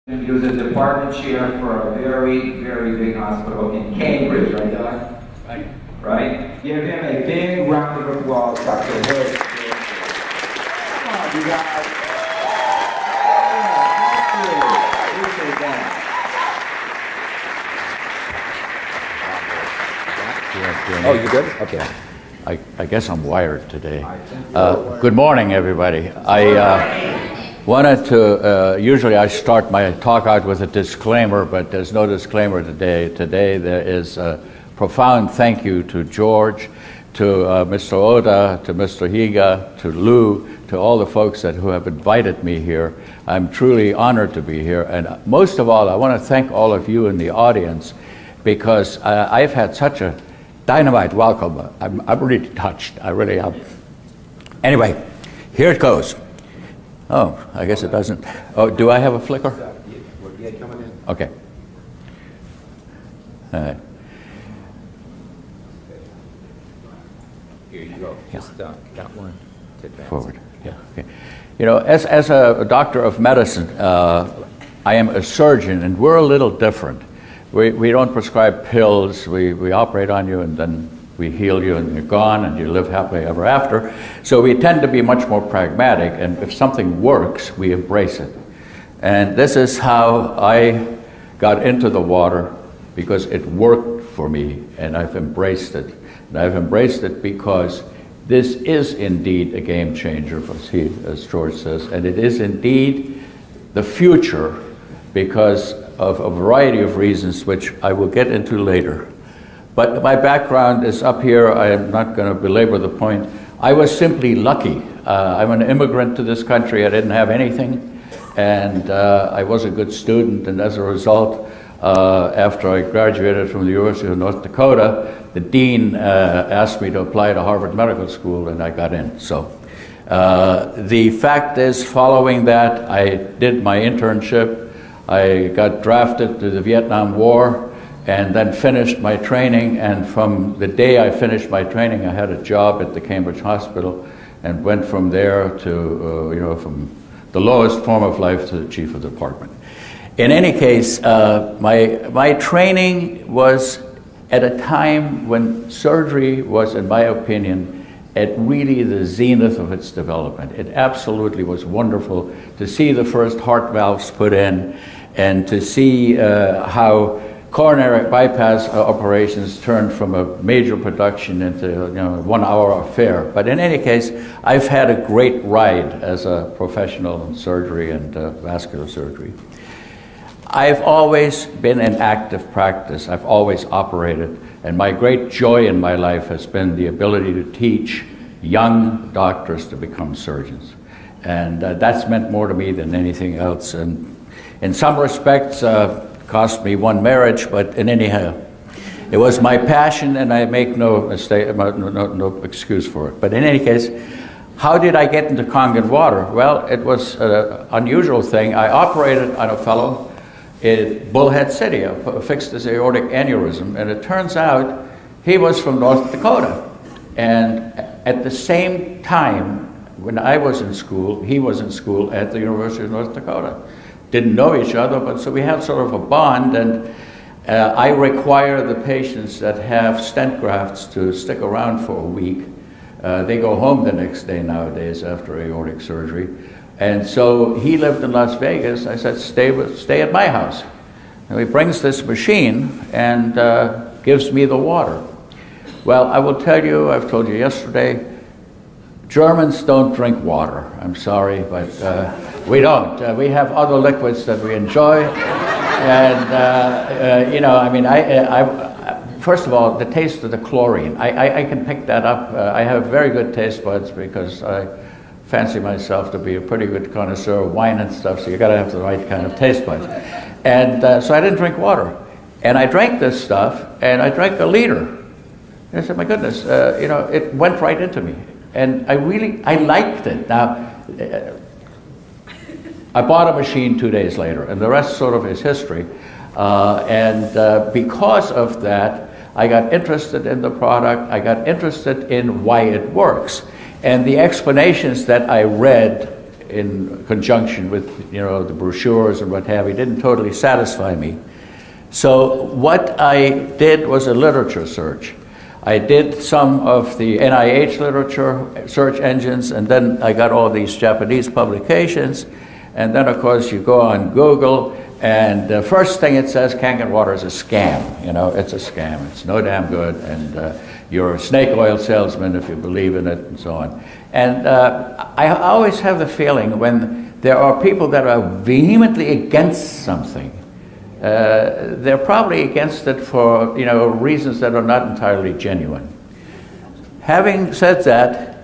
He was a department chair for a very, very big hospital in Cambridge, right, Doc? Right. Right? Give him a big round of applause, Dr. Hortz. Come on, you guys. Appreciate that. Oh, you good? Okay. I guess I'm wired today. Good morning, everybody. I wanted to, usually I start my talk out with a disclaimer, but there's no disclaimer today. Today there is a profound thank you to George, to Mr. Oda, to Mr. Higa, to Lou, to all the folks who have invited me here. I'm truly honored to be here. And most of all, I want to thank all of you in the audience, because I've had such a dynamite welcome. I'm really touched. I really am. Anyway, here it goes. Oh, I guess it doesn't. Oh, do I have a flicker? Yeah, coming in. Okay. All right. Here you go. Just got one to advance. Forward. Yeah. Okay. You know, as a doctor of medicine, I am a surgeon, and we're a little different. We don't prescribe pills. We operate on you, and then we heal you, and you're gone, and you live happily ever after. So we tend to be much more pragmatic, and if something works, we embrace it. And this is how I got into the water, because it worked for me, and I've embraced it. And I've embraced it because this is indeed a game changer, as George says, and it is indeed the future, because of a variety of reasons, which I will get into later. But my background is up here. I am not going to belabor the point. I was simply lucky. I'm an immigrant to this country. I didn't have anything, and I was a good student, and as a result, after I graduated from the University of North Dakota, the dean asked me to apply to Harvard Medical School, and I got in. So the fact is, following that, I did my internship. I got drafted to the Vietnam War and then finished my training, and from the day I finished my training, I had a job at the Cambridge Hospital and went from there to, from the lowest form of life to the chief of the department. In any case, my training was at a time when surgery was, in my opinion, at really the zenith of its development. It absolutely was wonderful to see the first heart valves put in, and to see how coronary bypass operations turned from a major production into a 1 hour affair. But in any case, I've had a great ride as a professional in surgery and vascular surgery. I've always been in active practice. I've always operated, and my great joy in my life has been the ability to teach young doctors to become surgeons. And that's meant more to me than anything else. And in some respects, cost me one marriage, but in anyhow, it was my passion, and I make no mistake, no excuse for it. But in any case, how did I get into Kangen Water? Well, it was an unusual thing. I operated on a fellow in Bullhead City, a fixed aortic aneurysm, and it turns out he was from North Dakota. And at the same time, when I was in school, he was in school at the University of North Dakota. Didn't know each other, but so we had sort of a bond, and I require the patients that have stent grafts to stick around for a week. They go home the next day nowadays after aortic surgery. And so he lived in Las Vegas. I said, stay at my house. And he brings this machine and gives me the water. Well, I will tell you, I've told you yesterday, Germans don't drink water. I'm sorry, but we don't. We have other liquids that we enjoy. And, first of all, the taste of the chlorine. I can pick that up. I have very good taste buds because I fancy myself to be a pretty good connoisseur of wine and stuff, so you gotta have the right kind of taste buds. And so I didn't drink water. And I drank this stuff, and I drank a liter. And I said, my goodness, it went right into me. And I liked it. Now, I bought a machine 2 days later, and the rest sort of is history. Because of that, I got interested in the product. I got interested in why it works. And the explanations that I read in conjunction with, you know, the brochures and what have you, didn't totally satisfy me. So what I did was a literature search. I did some of the NIH literature search engines, and then I got all these Japanese publications, and then of course you go on Google, and the first thing it says, Kangen Water is a scam. You know, it's a scam. It's no damn good, and you're a snake oil salesman if you believe in it, and so on. And I always have the feeling when there are people that are vehemently against something, they're probably against it for, you know, reasons that are not entirely genuine. Having said that,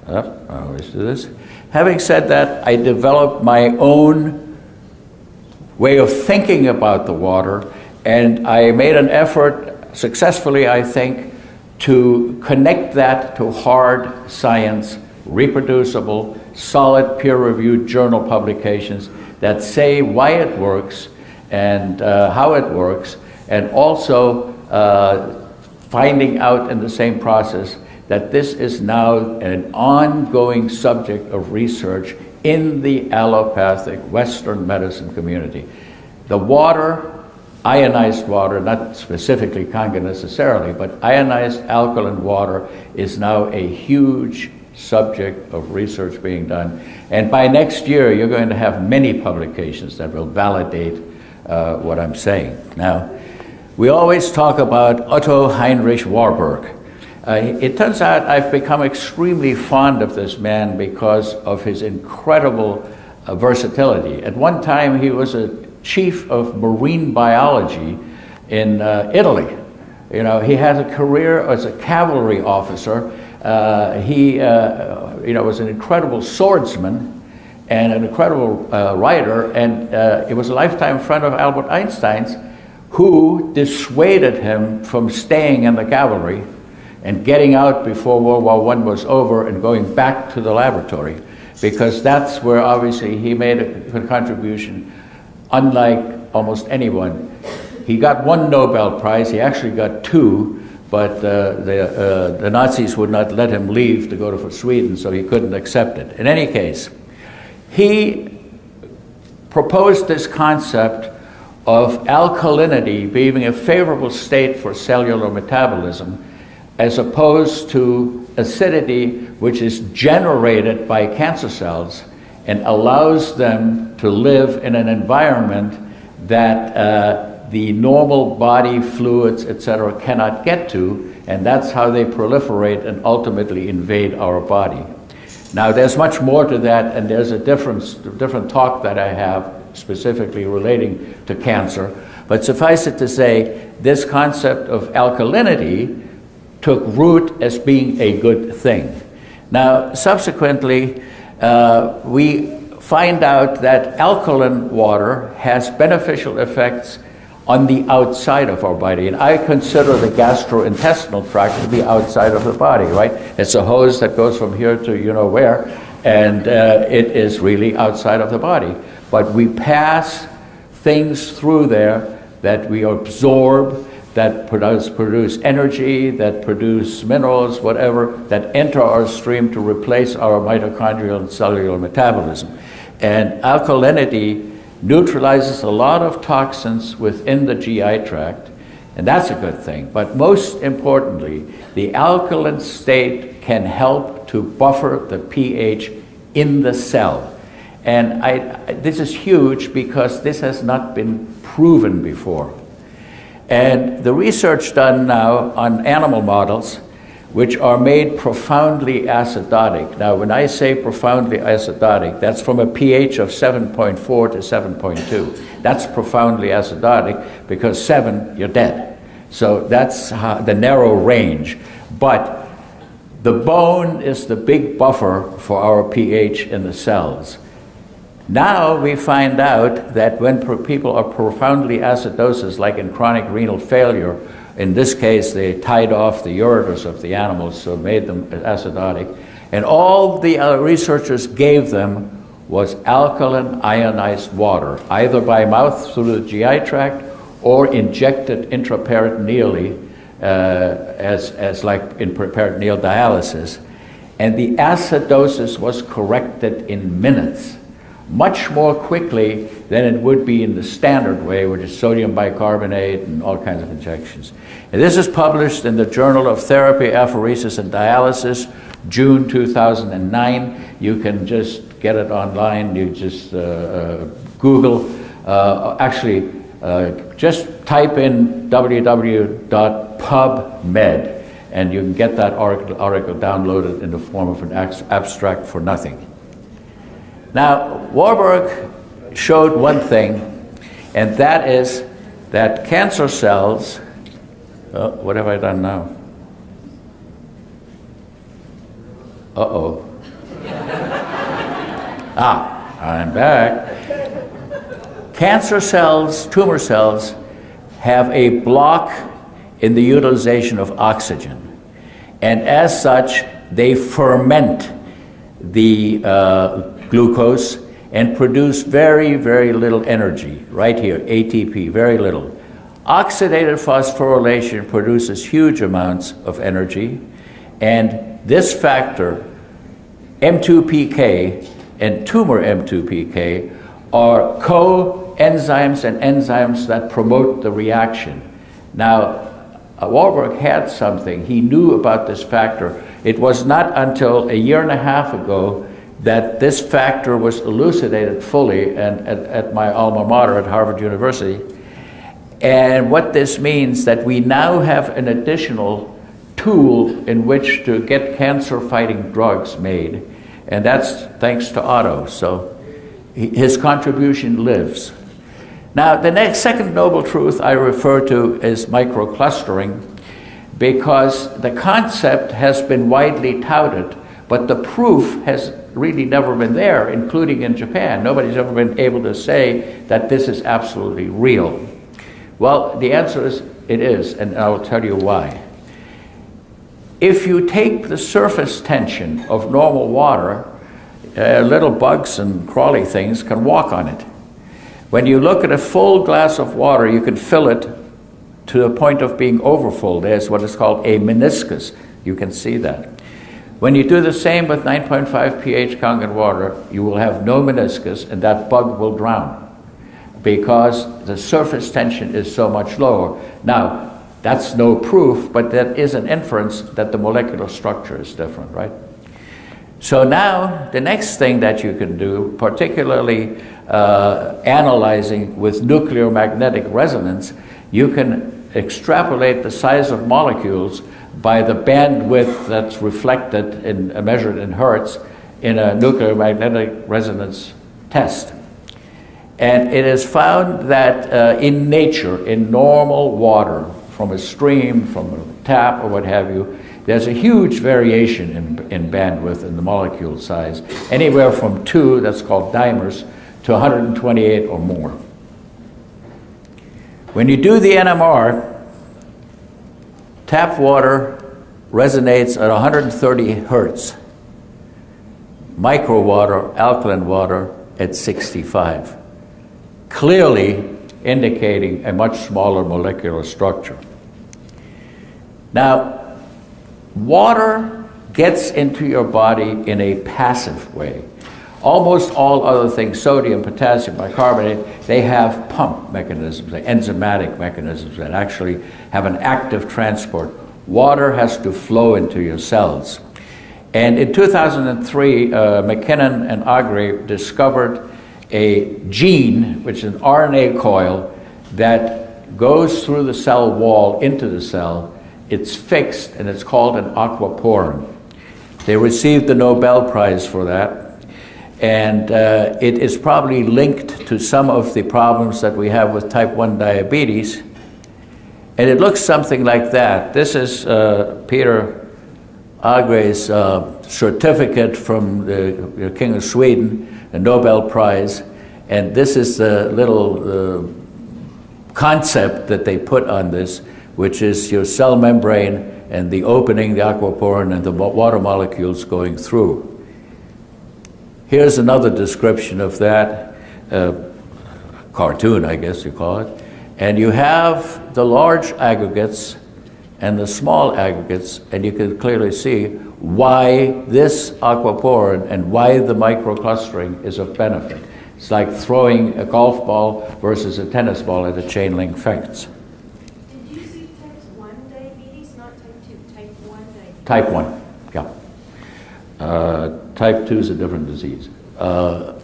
I always do this. Having said that, I developed my own way of thinking about the water, and I made an effort, successfully I think, to connect that to hard science, reproducible, solid peer-reviewed journal publications that say why it works and how it works, and also finding out in the same process that this is now an ongoing subject of research in the allopathic Western medicine community. The water, ionized water, not specifically Kangen necessarily, but ionized alkaline water is now a huge subject of research being done. And by next year, you're going to have many publications that will validate what I'm saying. Now, we always talk about Otto Heinrich Warburg. It turns out I've become extremely fond of this man because of his incredible versatility. At one time, he was a chief of marine biology in Italy. You know, he had a career as a cavalry officer. He you know, was an incredible swordsman and an incredible writer, and it was a lifetime friend of Albert Einstein's, who dissuaded him from staying in the cavalry and getting out before World War I was over and going back to the laboratory, because that's where obviously he made a contribution unlike almost anyone. He got one Nobel Prize, he actually got two, but the Nazis would not let him leave to go to Sweden, so he couldn't accept it. In any case, he proposed this concept of alkalinity being a favorable state for cellular metabolism, as opposed to acidity, which is generated by cancer cells and allows them to live in an environment that the normal body fluids, etc., cannot get to, and that's how they proliferate and ultimately invade our body. Now, there's much more to that, and there's a different talk that I have specifically relating to cancer, but suffice it to say, this concept of alkalinity took root as being a good thing. Now, subsequently, we find out that alkaline water has beneficial effects on the outside of our body. And I consider the gastrointestinal tract to be outside of the body, right? It's a hose that goes from here to you know where, and it is really outside of the body. But we pass things through there that we absorb, that produce energy, that produce minerals, whatever, that enter our stream to replace our mitochondrial and cellular metabolism. And alkalinity neutralizes a lot of toxins within the GI tract, and that's a good thing. But most importantly, the alkaline state can help to buffer the pH in the cell. And this is huge because this has not been proven before. And the research done now on animal models, which are made profoundly acidotic. Now, when I say profoundly acidotic, that's from a pH of 7.4 to 7.2. That's profoundly acidotic, because 7, you're dead. So that's the narrow range. But the bone is the big buffer for our pH in the cells. Now we find out that when people are profoundly acidosis, like in chronic renal failure, in this case they tied off the ureters of the animals, so made them acidotic, and all the researchers gave them was alkaline ionized water, either by mouth through the GI tract or injected intraperitoneally as like in peritoneal dialysis. and the acidosis was corrected in minutes, much more quickly than it would be in the standard way, which is sodium bicarbonate and all kinds of injections. And this is published in the Journal of Therapy, Apheresis, and Dialysis, June 2009. You can just get it online. You just Google, just type in www.pubmed, and you can get that article downloaded in the form of an abstract for nothing. Now, Warburg showed one thing, and that is that cancer cells, what have I done now? Uh-oh. I'm back. Cancer cells, tumor cells, have a block in the utilization of oxygen. And as such, they ferment the glucose and produce very, very little energy. Right here, ATP, very little. Oxidative phosphorylation produces huge amounts of energy, and this factor, M2PK and tumor M2PK, are coenzymes and enzymes that promote the reaction. Now, Warburg had something. He knew about this factor. It was not until a year and a half ago that this factor was elucidated fully at my alma mater at Harvard University. And what this means that we now have an additional tool in which to get cancer-fighting drugs made, and that's thanks to Otto. So his contribution lives. Now, the second noble truth I refer to is microclustering, because the concept has been widely touted, but the proof has really never been there, including in Japan. Nobody's ever been able to say that this is absolutely real. Well, the answer is it is, and I will tell you why. If you take the surface tension of normal water, little bugs and crawly things can walk on it. When you look at a full glass of water, you can fill it to the point of being overfull. There's what is called a meniscus. You can see that. When you do the same with 9.5 pH Kangen water, you will have no meniscus, and that bug will drown because the surface tension is so much lower. Now, that's no proof, but that is an inference that the molecular structure is different, right? So now, the next thing that you can do, particularly analyzing with nuclear magnetic resonance, you can extrapolate the size of molecules by the bandwidth that's reflected and measured in Hertz in a nuclear magnetic resonance test. And it is found that in nature, in normal water, from a stream, from a tap, or what have you, there's a huge variation in bandwidth in the molecule size, anywhere from 2, that's called dimers, to 128 or more. When you do the NMR, tap water resonates at 130 Hertz. Micro water, alkaline water, at 65. Clearly indicating a much smaller molecular structure. Now, water gets into your body in a passive way. Almost all other things, sodium, potassium, bicarbonate, they have pump mechanisms, enzymatic mechanisms that actually have an active transport. Water has to flow into your cells. And in 2003, McKinnon and Agre discovered a gene, which is an RNA coil, that goes through the cell wall into the cell. It's fixed, and it's called an aquaporin. They received the Nobel Prize for that. And it is probably linked to some of the problems that we have with type 1 diabetes. And it looks something like that. This is Peter Agre's certificate from the King of Sweden, the Nobel Prize. And this is the little concept that they put on this, which is your cell membrane and the opening, the aquaporin, and the water molecules going through. Here's another description of that, cartoon, I guess you call it. And you have the large aggregates and the small aggregates, and you can clearly see why this aquaporin and why the microclustering is of benefit. It's like throwing a golf ball versus a tennis ball at a chain link fence. Did you see type 1 diabetes, not type 2, type 1 diabetes? Type 1, yeah. Type 2 is a different disease.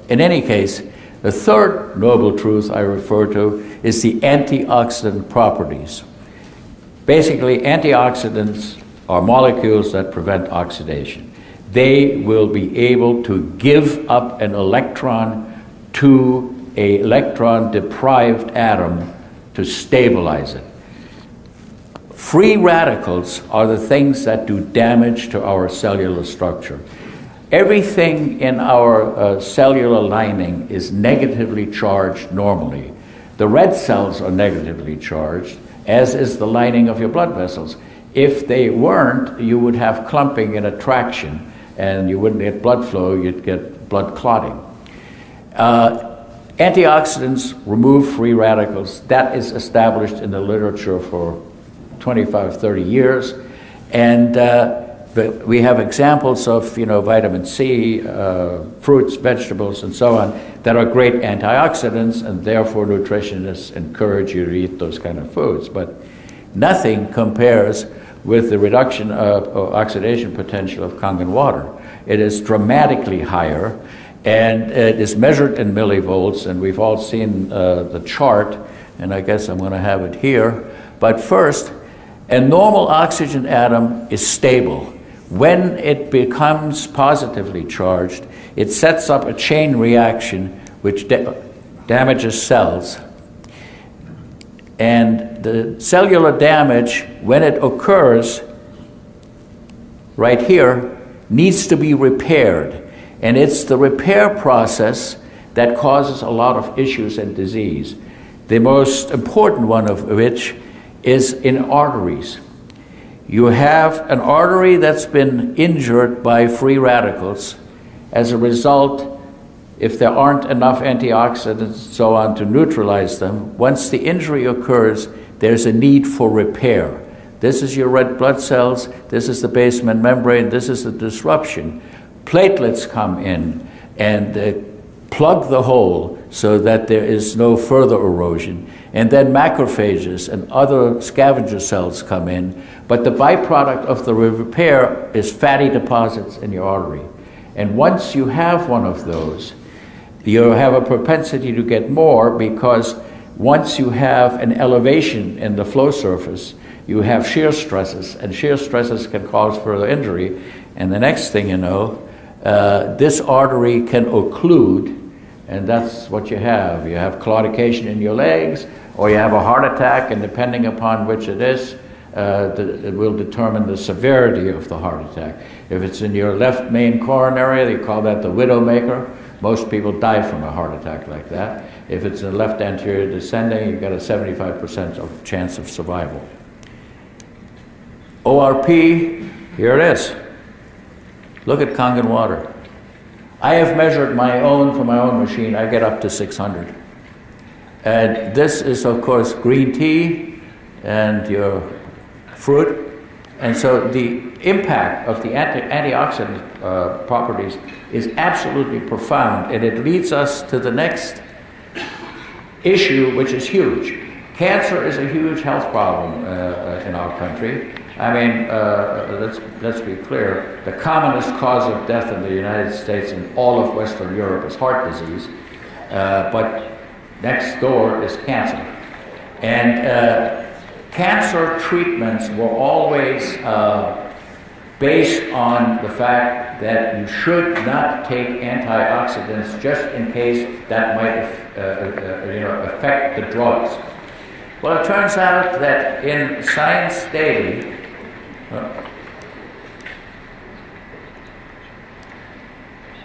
In any case, the third noble truth I refer to is the antioxidant properties. Basically, antioxidants are molecules that prevent oxidation. They will be able to give up an electron to an electron-deprived atom to stabilize it. Free radicals are the things that do damage to our cellular structure. Everything in our cellular lining is negatively charged normally. The red cells are negatively charged, as is the lining of your blood vessels. If they weren't, you would have clumping and attraction, and you wouldn't get blood flow, you'd get blood clotting. Antioxidants remove free radicals. That is established in the literature for 25, 30 years. And we have examples of, vitamin C, fruits, vegetables, and so on, that are great antioxidants, and therefore nutritionists encourage you to eat those kind of foods. But nothing compares with the reduction of oxidation potential of Kangen water. It is dramatically higher, and it is measured in millivolts, and we've all seen the chart, and I guess I'm going to have it here. But first, a normal oxygen atom is stable. When it becomes positively charged, it sets up a chain reaction which damages cells. And the cellular damage, when it occurs right here, needs to be repaired. And it's the repair process that causes a lot of issues and disease. The most important one of which is in arteries. You have an artery that's been injured by free radicals. As a result, if there aren't enough antioxidants and so on to neutralize them, once the injury occurs, there's a need for repair. This is your red blood cells, this is the basement membrane, this is the disruption. Platelets come in and plug the hole so that there is no further erosion. And then macrophages and other scavenger cells come in. But the byproduct of the repair is fatty deposits in your artery. And once you have one of those, you have a propensity to get more, because once you have an elevation in the flow surface, you have shear stresses, and shear stresses can cause further injury. And the next thing you know, this artery can occlude, and that's what you have. You have claudication in your legs, or you have a heart attack, and depending upon which it is, it will determine the severity of the heart attack. If it's in your left main coronary, they call that the widowmaker. Most people die from a heart attack like that. If it's in the left anterior descending, you've got a 75% of chance of survival. ORP, here it is. Look at Kangen water. I have measured my own from my own machine. I get up to 600. And this is, of course, green tea and your fruit. And so the impact of the antioxidant properties is absolutely profound. And it leads us to the next issue, which is huge. Cancer is a huge health problem in our country. I mean, let's be clear. The commonest cause of death in the United States and all of Western Europe is heart disease. But next door is cancer. And cancer treatments were always based on the fact that you should not take antioxidants just in case that might affect the drugs. Well, it turns out that in Science Daily,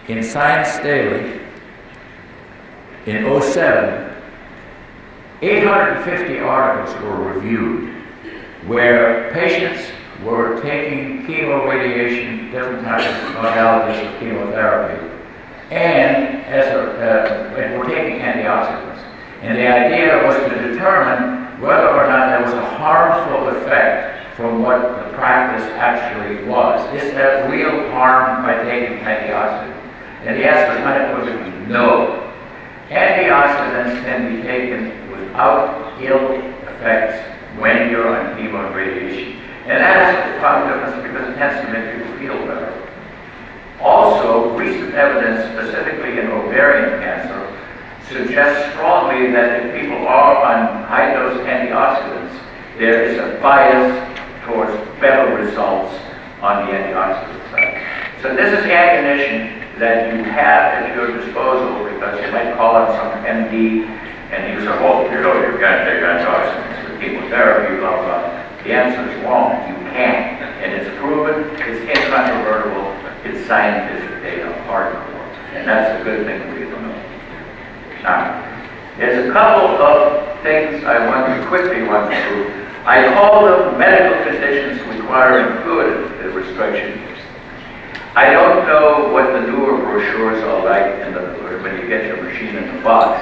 in 2007, 850 articles were reviewed where patients were taking chemoradiation, different types of modalities of chemotherapy, and were taking antioxidants. And the idea was to determine whether or not there was a harmful effect from what the practice actually was. Is there real harm by taking antioxidants? And the answer is unequivocally no. Antioxidants can be taken without ill effects when you're on chemo and radiation. And that is a profound difference because it tends to make people feel better. Also, recent evidence, specifically in ovarian cancer, suggests strongly that if people are on high-dose antioxidants, there is a bias towards better results on the antioxidant side. So this is ammunition that you have at your disposal because you might call on some MD and you say, oh, you know, you can't take antioxidants with chemotherapy, blah, blah. The answer is wrong. You can't. And it's proven, it's incontrovertible, it's scientific data, hardcore. And that's a good thing for you to know. Now, there's a couple of things I want to quickly run through. I call them medical conditions requiring fluid restriction. I don't know what the newer brochures are like when you get your machine in the box,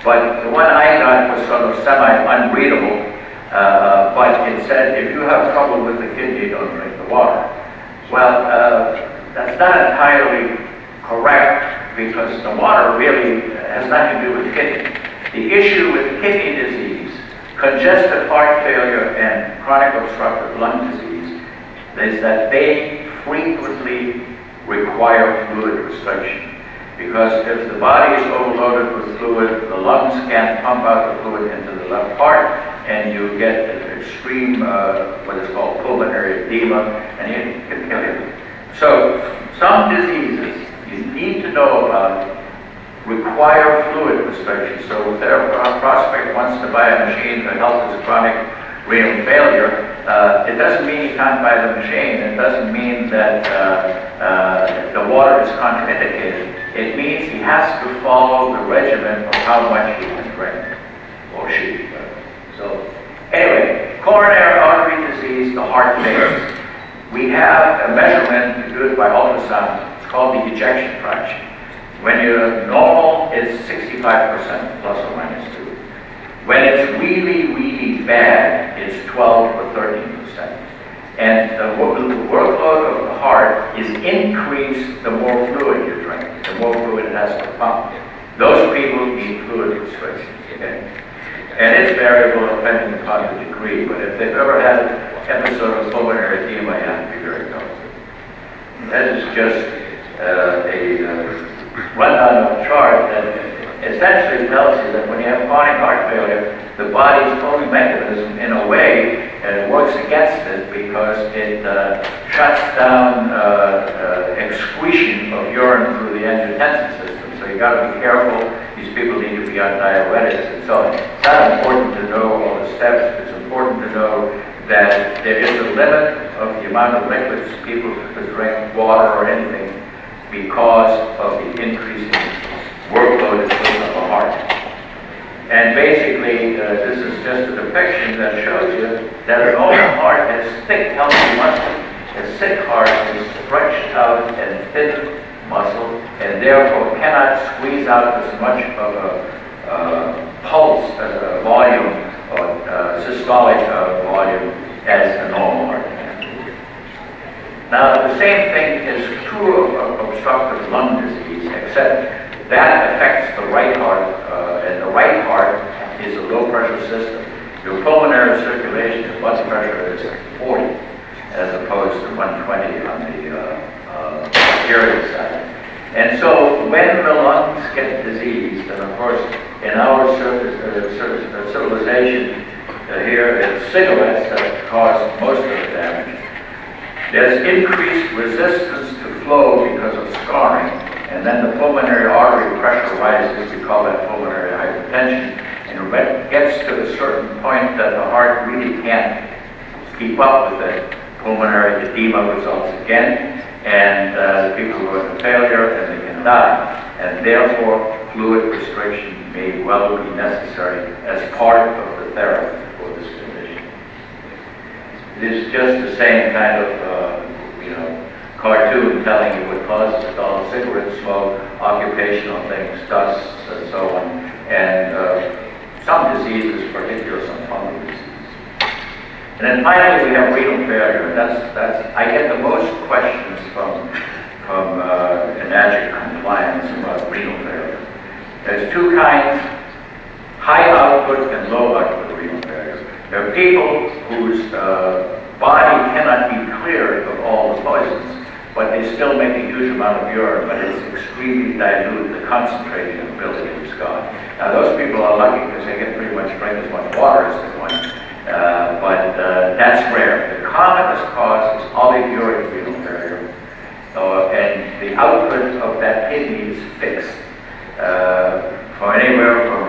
but the one I got was sort of semi-unreadable, but it said, if you have trouble with the kidney, don't drink the water. Well, that's not entirely correct because the water really has nothing to do with kidney. The issue with kidney disease, congestive heart failure, and chronic obstructive lung disease is that they frequently require fluid restriction. Because if the body is overloaded with fluid, the lungs can't pump out the fluid into the left heart, and you get an extreme, what is called pulmonary edema, and it can kill you. So, some diseases you need to know about require fluid restriction. So if their prospect wants to buy a machine to help his chronic renal failure, it doesn't mean he can't buy the machine. It doesn't mean that the water is contraindicated. It means he has to follow the regimen of how much he can drink, or she. So anyway, coronary artery disease, the heart phase. We have a measurement, we do it by ultrasound. It's called the ejection fraction. When you're normal, it's 65% plus or minus 2. When it's really, really bad, it's 12 or 13%. And the workload of the heart is increased the more fluid you drink, the more fluid it has to pump. Those people need fluid restriction. Okay? And it's variable depending upon the degree, but if they've ever had an episode of pulmonary edema, you have to be very careful. That is just a rundown of a chart that essentially tells you that when you have chronic heart failure, the body's own mechanism, in a way, works against it because it shuts down excretion of urine through the angiotensin system. So you got to be careful. These people need to be on diuretics and so on. It's not important to know all the steps. It's important to know that there is a limit of the amount of liquids people could drink, water or anything, because of the increasing workload of the heart. And basically, this is just a depiction that shows you that an old heart has thick, healthy muscle. A sick heart is stretched out and thin muscle, and therefore cannot squeeze out as much of a pulse, a volume, or systolic volume as a normal heart can. Now, the same thing is true of obstructive lung disease, except that affects the right heart, and the right heart is a low-pressure system. Your pulmonary circulation, your blood pressure is 40, as opposed to 120 on the arterial side. And so when the lungs get diseased, and of course in our civilization here, it's cigarettes that cause most of the damage. There's increased resistance to flow because of scarring, and then the pulmonary artery pressure rises. We call that pulmonary hypertension. And when it gets to a certain point that the heart really can't keep up with it, pulmonary edema results again, and people go into failure and they can die. And therefore, fluid restriction may well be necessary as part of the therapy for this condition. It is just the same kind of, cartoon telling you what causes it all: cigarette smoke, occupational things, dust, and so on, and some diseases, particularly some fungal disease. And then finally, we have renal failure. I get the most questions from enagic compliance about renal failure. There's two kinds, high output and low output renal failure. There are people whose body cannot be cleared of all the poisons, but they still make a huge amount of urine, but it's extremely dilute. The concentrating ability is gone. Now those people are lucky because they can pretty much drink as much water as they want, but that's rare. The commonest cause is olivuric renal failure, and the output of that kidney is fixed for anywhere from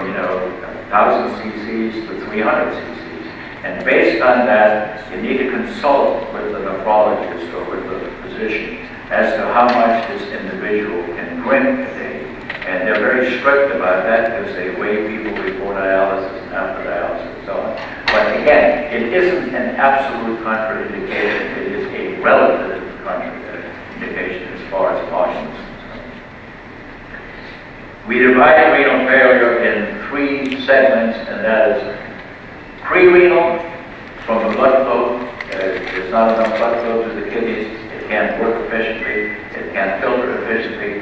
1,000 cc's to 300 cc's. And based on that, you need to consult with the nephrologist or with the physician as to how much this individual can drink a day. And they're very strict about that because they weigh people before dialysis and after dialysis and so on. But again, it isn't an absolute contraindication. It is a relative contraindication as far as volume is concerned. We divide renal failure in 3 segments, and that is pre-renal, from the blood flow. There's not enough blood flow to the kidneys. It can't work efficiently. It can't filter efficiently.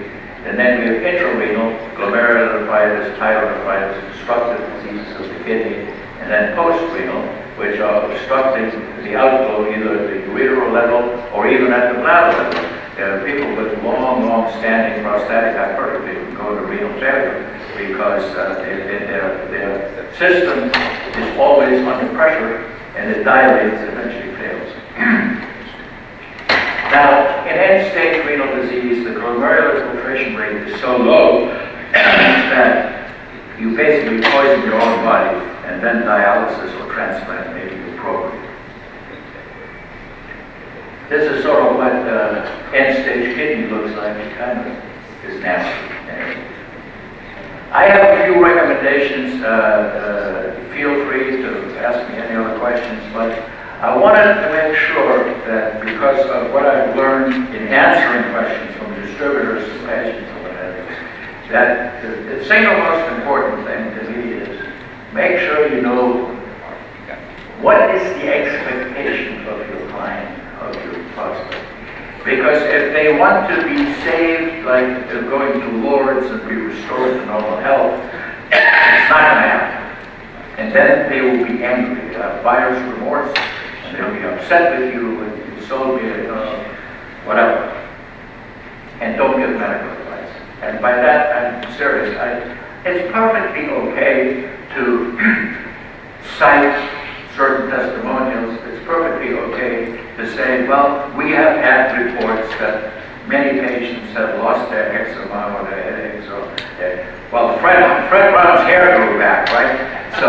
And then we have intrarenal, glomerulonephritis, thyroiditis, obstructive diseases of the kidney. And then post-renal, which are obstructing the outflow either at the ureteral level or even at the bladder level. There are people with long-standing prostatic hypertrophy who go to renal failure because their system is always under pressure and it dilates and eventually fails. Now, in end-stage renal disease, the glomerular filtration rate is so low that you basically poison your own body, and then dialysis or transplant may be appropriate. This is sort of what end-stage kidney looks like. It kind of is nasty. I have a few recommendations. Feel free to ask me any other questions, but I wanted to make sure that because of what I've learned in answering questions from distributors and patients and whatever, that the single most important thing to me is make sure you know what is the expectation of your client, of your prospect. Because if they want to be saved, like they're going to Lourdes and be restored to normal health, it's not going to happen. And then they will be angry, they'll have buyer's remorse, and they'll be upset with you, and you sold me, whatever. And don't give medical advice. And by that, I'm serious. It's perfectly okay to cite certain testimonials. It's perfectly okay to say, well, we have had reports that many patients have lost their eczema or their headaches, or well, Fred Brown's hair grew back, right? So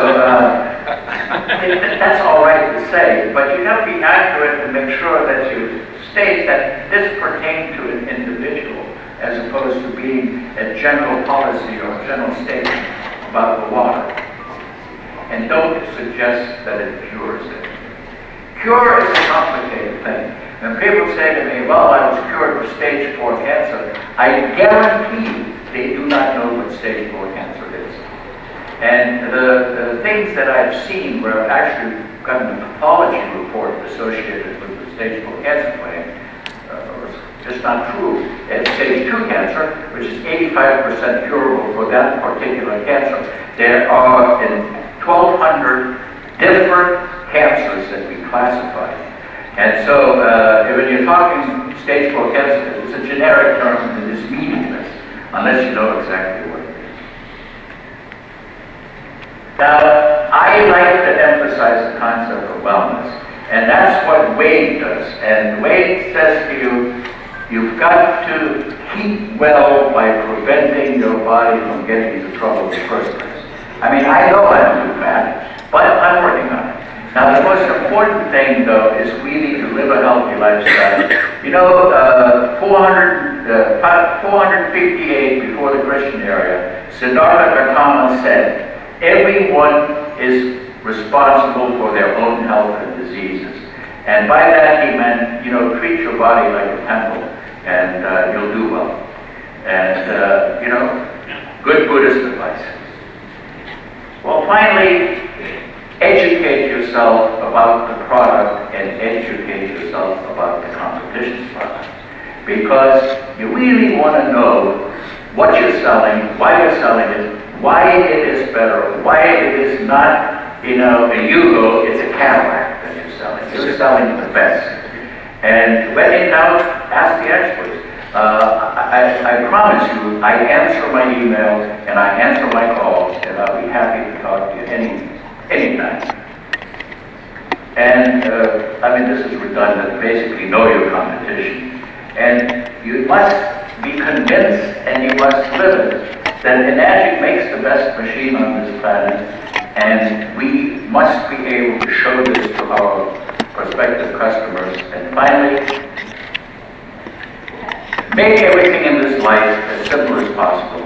that's all right to say, but you have to be accurate and make sure that you state that this pertained to an individual as opposed to being a general policy or a general statement about the water. And don't suggest that it cures it. Cure is a complicated thing. When people say to me, well, I was cured of stage 4 cancer, I guarantee they do not know what stage 4 cancer is. And the things that I've seen where I've actually gotten a pathology report associated with the stage 4 cancer claim are just not true. It's stage 2 cancer, which is 85% curable for that particular cancer. There are 1,200 different cancers that we classify. And so when you're talking stage 4 cancer, it's a generic term and it is meaningless unless you know exactly what it is. Now, I like to emphasize the concept of wellness, and that's what Wade does. And Wade says to you, you've got to keep well by preventing your body from getting into trouble in the first place. I mean, I know I'm too fat, but I'm working on it. Now, the most important thing, though, is really to live a healthy lifestyle. You know, 458 before the Christian era, Siddhartha Gautama said, everyone is responsible for their own health and diseases. And by that he meant, you know, treat your body like a temple, and you'll do well. And, you know, good Buddhist advice. Well, finally, educate yourself about about the product and educate yourself about the competition's product. Because you really want to know what you're selling, why you're selling it, why it is better, why it is not, you know, a Yugo, it's a Cadillac that you're selling. You're selling the best. And when in doubt, ask the experts. I promise you, I answer my emails and I answer my calls, and I'll be happy to talk to you anytime. And I mean, this is redundant. Basically, know your competition, and you must be convinced, and you must live it, that Enagic makes the best machine on this planet, and we must be able to show this to our prospective customers. And finally, make everything in this life as simple as possible.